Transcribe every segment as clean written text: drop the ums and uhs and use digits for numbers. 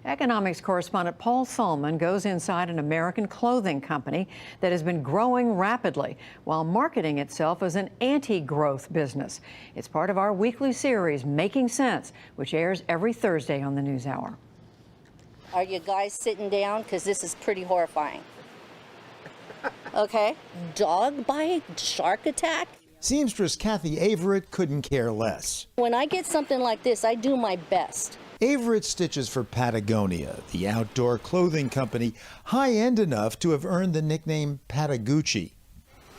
Economics correspondent Paul Solman goes inside an American clothing company that has been growing rapidly while marketing itself as an anti-growth business. It's part of our weekly series, Making Sense, which airs every Thursday on the NewsHour. Are you guys sitting down? Because this is pretty horrifying. Okay. Dog bite? Shark attack? Seamstress Kathy Averett couldn't care less. When I get something like this, I do my best. Averett stitches for Patagonia, the outdoor clothing company, high-end enough to have earned the nickname Patagucci.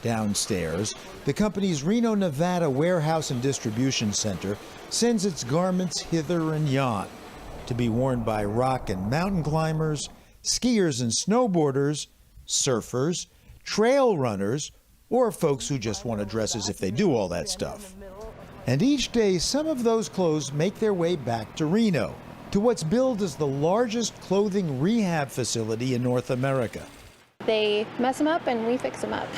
Downstairs, the company's Reno, Nevada warehouse and distribution center sends its garments hither and yon to be worn by rock and mountain climbers, skiers and snowboarders, surfers, trail runners, or folks who just want to dress as if they do all that stuff. And each day, some of those clothes make their way back to Reno, to what's billed as the largest clothing rehab facility in North America. They mess them up and we fix them up.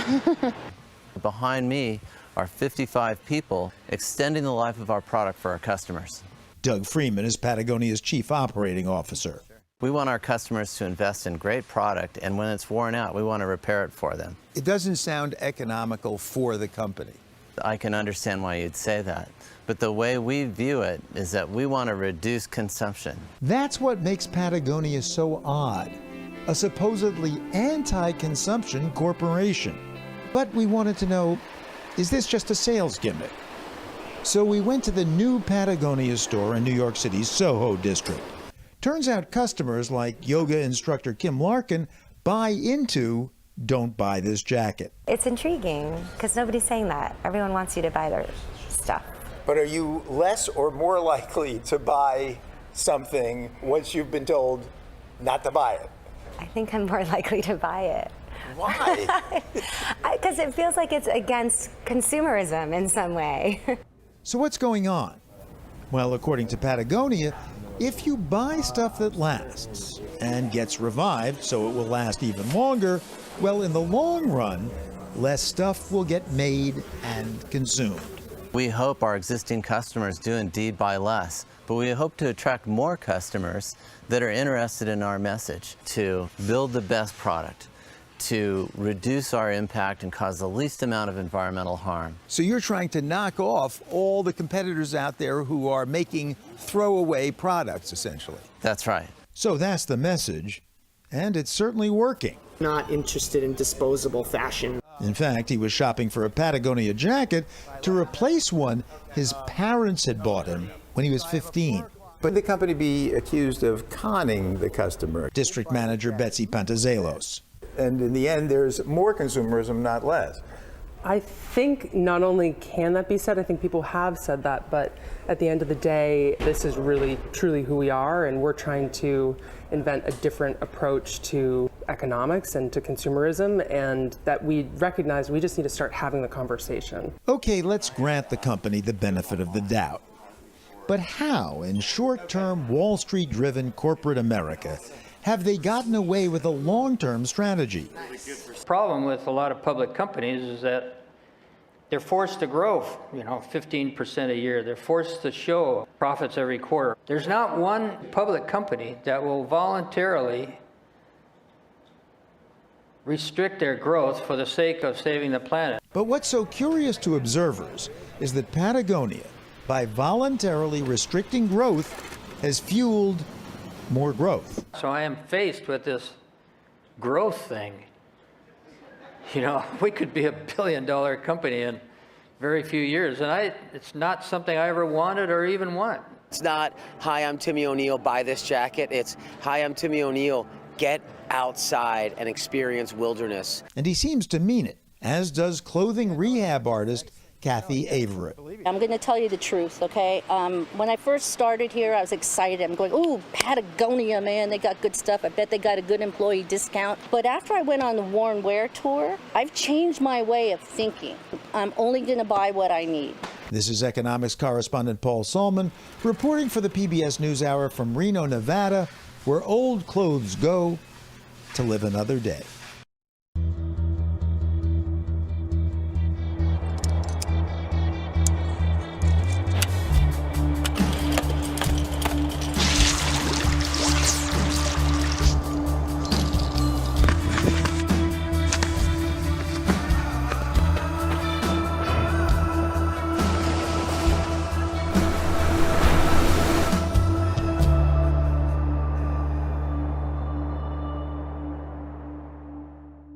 Behind me are 55 people extending the life of our product for our customers. Doug Freeman is Patagonia's chief operating officer. We want our customers to invest in great product, and when it's worn out, we want to repair it for them. It doesn't sound economical for the company. I can understand why you'd say that, but the way we view it is that we want to reduce consumption. That's what makes Patagonia so odd, a supposedly anti-consumption corporation. But we wanted to know, is this just a sales gimmick? So we went to the new Patagonia store in New York City's Soho district. Turns out customers like yoga instructor Kim Larkin buy into "Don't buy this jacket." It's intriguing because nobody's saying that. Everyone wants you to buy their stuff. But are you less or more likely to buy something once you've been told not to buy it? I think I'm more likely to buy it. Why? Because it feels like it's against consumerism in some way. So what's going on? Well, according to Patagonia, if you buy stuff that lasts and gets revived so it will last even longer, well, in the long run, less stuff will get made and consumed. We hope our existing customers do indeed buy less, but we hope to attract more customers that are interested in our message to build the best product, to reduce our impact and cause the least amount of environmental harm. So you're trying to knock off all the competitors out there who are making throwaway products, essentially. That's right. So that's the message, and it's certainly working. Not interested in disposable fashion. In fact, he was shopping for a Patagonia jacket to replace one his parents had bought him when he was 15. Would the company be accused of conning the customer? District Manager Betsy Pantazelos. And in the end, there's more consumerism, not less. I think not only can that be said, I think people have said that, but at the end of the day, this is really truly who we are, and we're trying to invent a different approach to economics and to consumerism, and that we recognize we just need to start having the conversation. Okay, let's grant the company the benefit of the doubt. But how, in short-term, Wall Street-driven corporate America, have they gotten away with a long-term strategy? The problem with a lot of public companies is that they're forced to grow, 15% a year. They're forced to show profits every quarter. There's not one public company that will voluntarily restrict their growth for the sake of saving the planet. But what's so curious to observers is that Patagonia, by voluntarily restricting growth, has fueled more growth. So I am faced with this growth thing. We could be $1 billion company in very few years, and it's not something I ever wanted or even want. It's not, hi, I'm Timmy O'Neill, buy this jacket. It's, hi, I'm Timmy O'Neill, get outside and experience wilderness. And he seems to mean it, as does clothing rehab artist Kathy Averett. I'm going to tell you the truth, okay? When I first started here, I was excited. I'm going, ooh, Patagonia, man, they got good stuff. I bet they got a good employee discount. But after I went on the Worn Wear tour, I've changed my way of thinking. I'm only going to buy what I need. This is economics correspondent Paul Solman reporting for the PBS NewsHour from Reno, Nevada, where old clothes go to live another day.